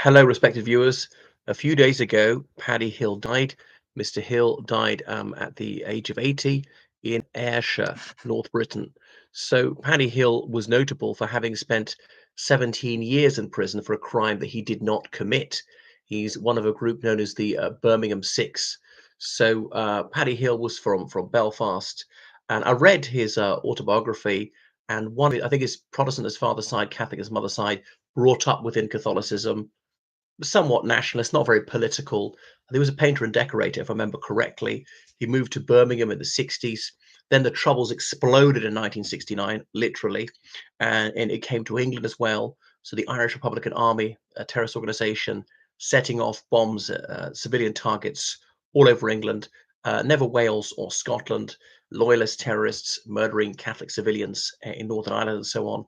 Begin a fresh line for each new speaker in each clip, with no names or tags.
Hello, respected viewers. A few days ago, Paddy Hill died. Mr. Hill died at the age of 80 in Ayrshire, North Britain. So, Paddy Hill was notable for having spent 17 years in prison for a crime that he did not commit. He's one of a group known as the Birmingham Six. So, Paddy Hill was from Belfast, and I read his autobiography. And I think his Protestant his father's side, Catholic his mother's side, brought up within Catholicism, somewhat nationalist, not very political. He was a painter and decorator, if I remember correctly. He moved to Birmingham in the 60s. Then the Troubles exploded in 1969, literally, and it came to England as well. So the Irish Republican Army, a terrorist organization, setting off bombs at civilian targets all over England, never Wales or Scotland, loyalist terrorists murdering Catholic civilians in Northern Ireland and so on.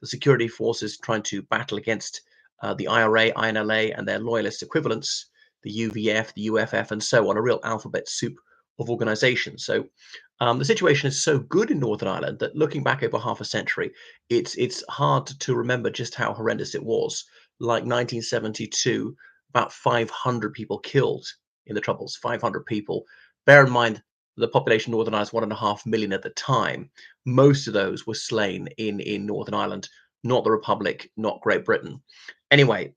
The security forces trying to battle against the IRA, INLA, and their loyalist equivalents, the UVF, the UFF, and so on, a real alphabet soup of organizations. So the situation is so good in Northern Ireland that looking back over half a century, it's hard to remember just how horrendous it was. Like 1972, about 500 people killed in the Troubles, 500 people. Bear in mind, the population of Northern Ireland is 1.5 million at the time. Most of those were slain in Northern Ireland, not the Republic, not Great Britain. Anyway,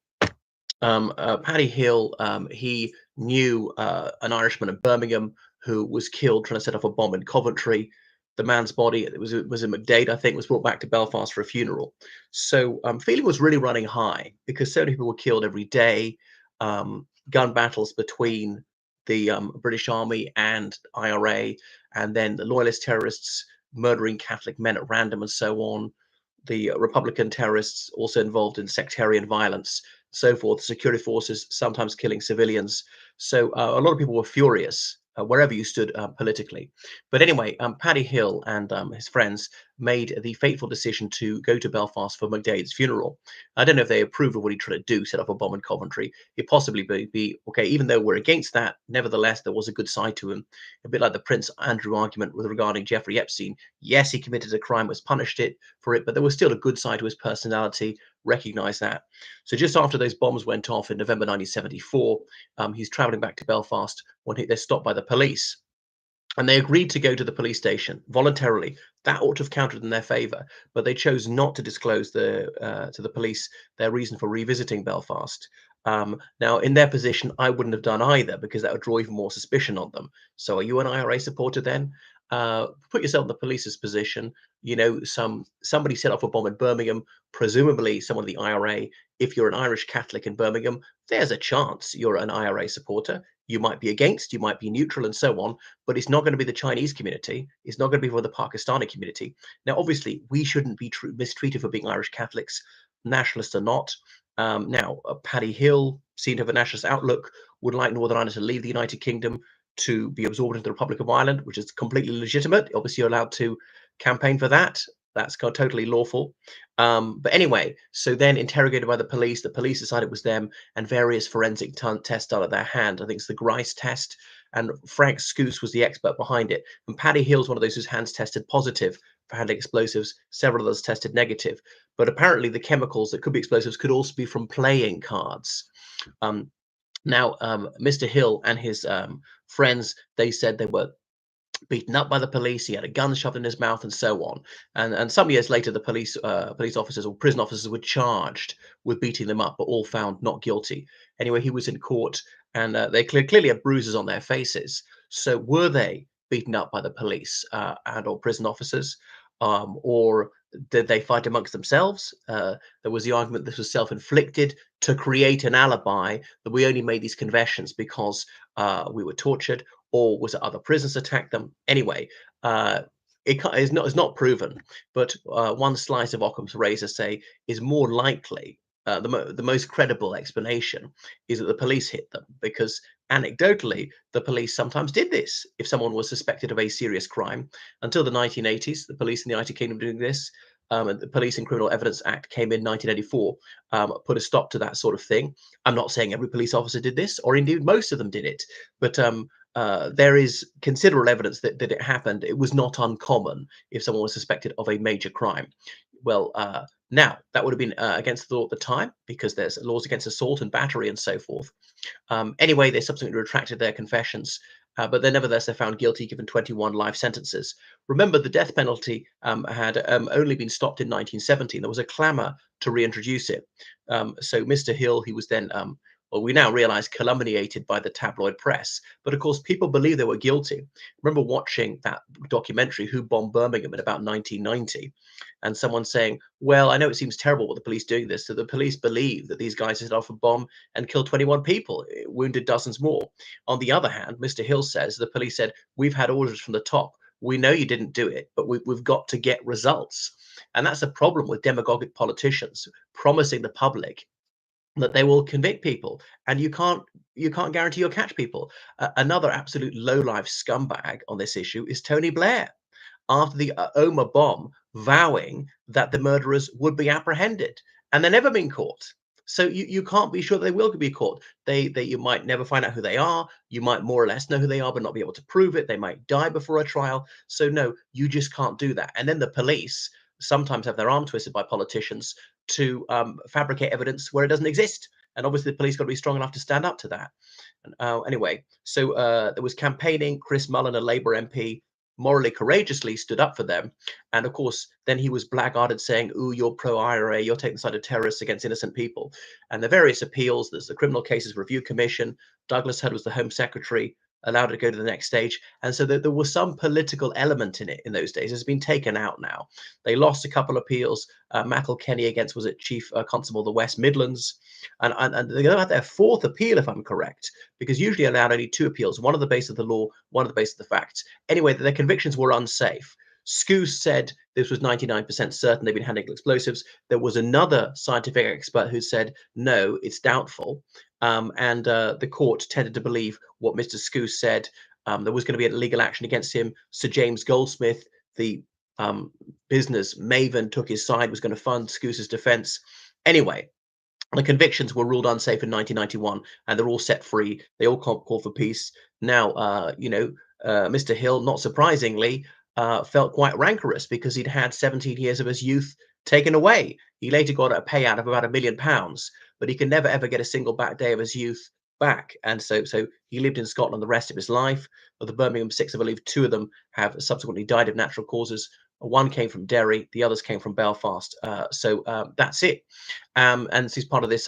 Paddy Hill, he knew an Irishman in Birmingham who was killed trying to set off a bomb in Coventry. The man's body, it was in McDade, I think, was brought back to Belfast for a funeral. So feeling was really running high because so many people were killed every day. Gun battles between the British Army and IRA, and then the loyalist terrorists murdering Catholic men at random and so on. The Republican terrorists also involved in sectarian violence, so forth. Security forces sometimes killing civilians. So a lot of people were furious wherever you stood politically. But anyway, Paddy Hill and his friends made the fateful decision to go to Belfast for McDade's funeral. I don't know if they approved of what he tried to do, set off a bomb in Coventry. It possibly be okay, even though we're against that. Nevertheless, there was a good side to him, a bit like the Prince Andrew argument with regarding Jeffrey Epstein. Yes, he committed a crime, was punished for it, but there was still a good side to his personality. Recognize that. So just after those bombs went off in November 1974, he's traveling back to Belfast when they're stopped by the police. And they agreed to go to the police station voluntarily. That ought to have counted in their favour, but they chose not to disclose to the police their reason for revisiting Belfast. Now, in their position, I wouldn't have done either because that would draw even more suspicion on them. So, are you an IRA supporter then? Put yourself in the police's position. You know, somebody set off a bomb in Birmingham, presumably someone of the IRA. If you're an Irish Catholic in Birmingham, there's a chance you're an IRA supporter. You might be against, you might be neutral, and so on, but it's not going to be the Chinese community. It's not going to be for the Pakistani community. Now, obviously, we shouldn't be mistreated for being Irish Catholics, nationalists or not. Now, Paddy Hill, seen to have a nationalist outlook, would like Northern Ireland to leave the United Kingdom to be absorbed into the Republic of Ireland, which is completely legitimate. Obviously, you're allowed to campaign for that. That's totally lawful. But anyway, so then interrogated by the police decided it was them, and various forensic tests done at their hand. I think it's the Grice test, and Frank Scouse was the expert behind it. And Paddy Hill's one of those whose hands tested positive for handling explosives. Several others tested negative. But apparently, the chemicals that could be explosives could also be from playing cards. Now, Mr. Hill and his friends, they said they were beaten up by the police. He had a gun shoved in his mouth, and so on. And some years later, the police officers or prison officers were charged with beating them up, but all found not guilty. Anyway, he was in court, and they clearly had bruises on their faces. So were they beaten up by the police and or prison officers, or did they fight amongst themselves? There was the argument this was self-inflicted to create an alibi, that we only made these confessions because we were tortured, or was it other prisoners attacked them? Anyway, it's not proven, but one slice of Occam's razor, say, is more likely. The most credible explanation is that the police hit them because anecdotally, the police sometimes did this if someone was suspected of a serious crime. Until the 1980s, the police in the United Kingdom doing this. And the Police and Criminal Evidence Act came in 1984, put a stop to that sort of thing. I'm not saying every police officer did this, or indeed most of them did it, but there is considerable evidence that it happened. It was not uncommon if someone was suspected of a major crime. Well, now that would have been against the law at the time because there's laws against assault and battery and so forth. Anyway, they subsequently retracted their confessions, but then nevertheless they're found guilty, given 21 life sentences. Remember, the death penalty had only been stopped in 1917. There was a clamour to reintroduce it. So Mr. Hill, he was then, well, we now realise, calumniated by the tabloid press. But of course, people believe they were guilty. Remember watching that documentary, Who Bombed Birmingham, in about 1990, and someone saying, well, I know it seems terrible what the police doing this. So the police believe that these guys set off a bomb and killed 21 people, wounded dozens more. On the other hand, Mr. Hill says the police said, we've had orders from the top. We know you didn't do it, but we've got to get results. And that's a problem with demagogic politicians promising the public that they will convict people, and you can't guarantee you'll catch people. Another absolute low-life scumbag on this issue is Tony Blair, after the Omagh bomb, vowing that the murderers would be apprehended, and they're never been caught. So you can't be sure they will be caught. They you might never find out who they are. You might more or less know who they are, but not be able to prove it. They might die before a trial. So no, you just can't do that. And then the police sometimes have their arm twisted by politicians to fabricate evidence where it doesn't exist. And obviously, the police got to be strong enough to stand up to that. Anyway, so there was campaigning. Chris Mullin, a Labour MP, morally courageously stood up for them. And of course, then he was blackguarded saying, ooh, you're pro-IRA, you're taking the side of terrorists against innocent people. And the various appeals, there's the Criminal Cases Review Commission, Douglas Hurd was the Home Secretary, allowed to go to the next stage. And so there was some political element in it in those days. It's been taken out now. They lost a couple of appeals. McElkenny against, was it Chief Constable of the West Midlands? And they had their fourth appeal, if I'm correct, because usually allowed only two appeals, one on the basis of the law, one on the basis of the facts. Anyway, their convictions were unsafe. Scouse said this was 99% certain they've been handling explosives. There was another scientific expert who said, no, it's doubtful. And the court tended to believe what Mr. Scouse said. There was going to be a legal action against him. Sir James Goldsmith, the business maven, took his side, was going to fund Scouse's defense. Anyway, the convictions were ruled unsafe in 1991, and they're all set free. They all call for peace. Now, Mr. Hill, not surprisingly, felt quite rancorous because he'd had 17 years of his youth taken away. He later got a payout of about £1 million, but he can never ever get a single back day of his youth back. And so he lived in Scotland the rest of his life. Of the Birmingham six, I believe two of them have subsequently died of natural causes. One came from Derry, the others came from Belfast. That's it. And he's part of this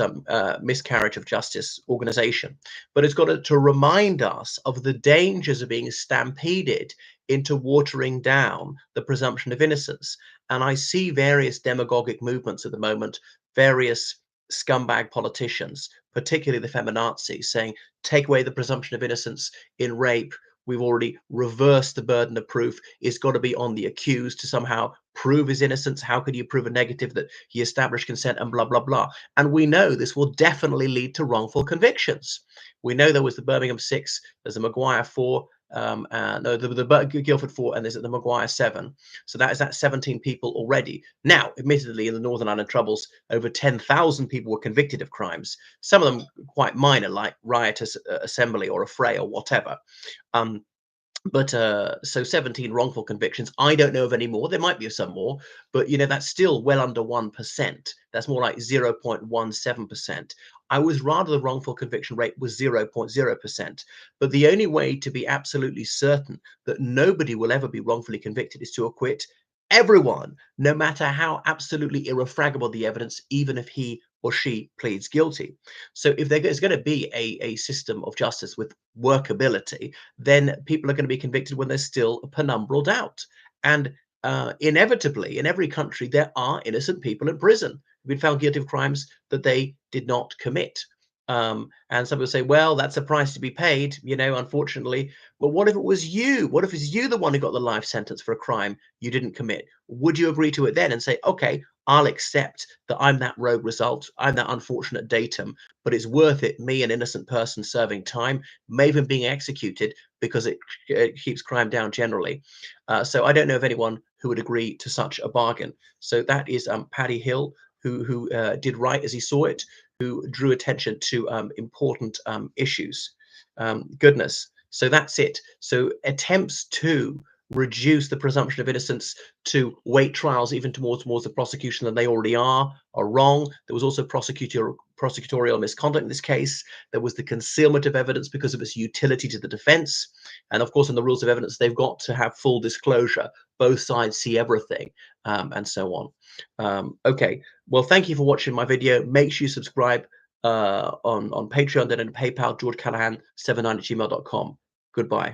miscarriage of justice organization. But it's got to remind us of the dangers of being stampeded into watering down the presumption of innocence. And I see various demagogic movements at the moment, various scumbag politicians, particularly the feminazis, saying, take away the presumption of innocence in rape. We've already reversed the burden of proof. It's got to be on the accused to somehow prove his innocence. How could you prove a negative that he established consent and blah, blah, blah? And we know this will definitely lead to wrongful convictions. We know there was the Birmingham 6, there's the Maguire 4, the Guildford 4, and there's the Maguire 7. So that 17 people already. Now, admittedly, in the Northern Ireland Troubles, over 10,000 people were convicted of crimes, some of them quite minor, like riotous assembly or a fray or whatever. So 17 wrongful convictions. I don't know of any more. There might be some more, but that's still well under 1%. That's more like 0.17%. I was rather the wrongful conviction rate was 0.0%. But the only way to be absolutely certain that nobody will ever be wrongfully convicted is to acquit everyone, no matter how absolutely irrefragable the evidence, even if he or she pleads guilty. So if there's going to be a system of justice with workability, then people are going to be convicted when there's still a penumbral doubt. And inevitably, in every country, there are innocent people in prison who've been found guilty of crimes that they did not commit. And some people say, well, that's a price to be paid, unfortunately. But what if it was you? What if it's you the one who got the life sentence for a crime you didn't commit? Would you agree to it then and say, okay, I'll accept that I'm that rogue result, I'm that unfortunate datum, but it's worth it, me, an innocent person serving time, may even being executed, because it keeps crime down generally. So I don't know of anyone who would agree to such a bargain. So that is Paddy Hill, who did right as he saw it, who drew attention to important issues. Goodness. So that's it. So attempts to reduce the presumption of innocence to weight trials even towards the prosecution than they already are wrong. There was also prosecutorial misconduct in this case. There was the concealment of evidence because of its utility to the defense. And of course, in the rules of evidence, they've got to have full disclosure. Both sides see everything, and so on. Okay, well, thank you for watching my video. Make sure you subscribe on Patreon, then on PayPal, georgecallahan79@gmail.com. Goodbye.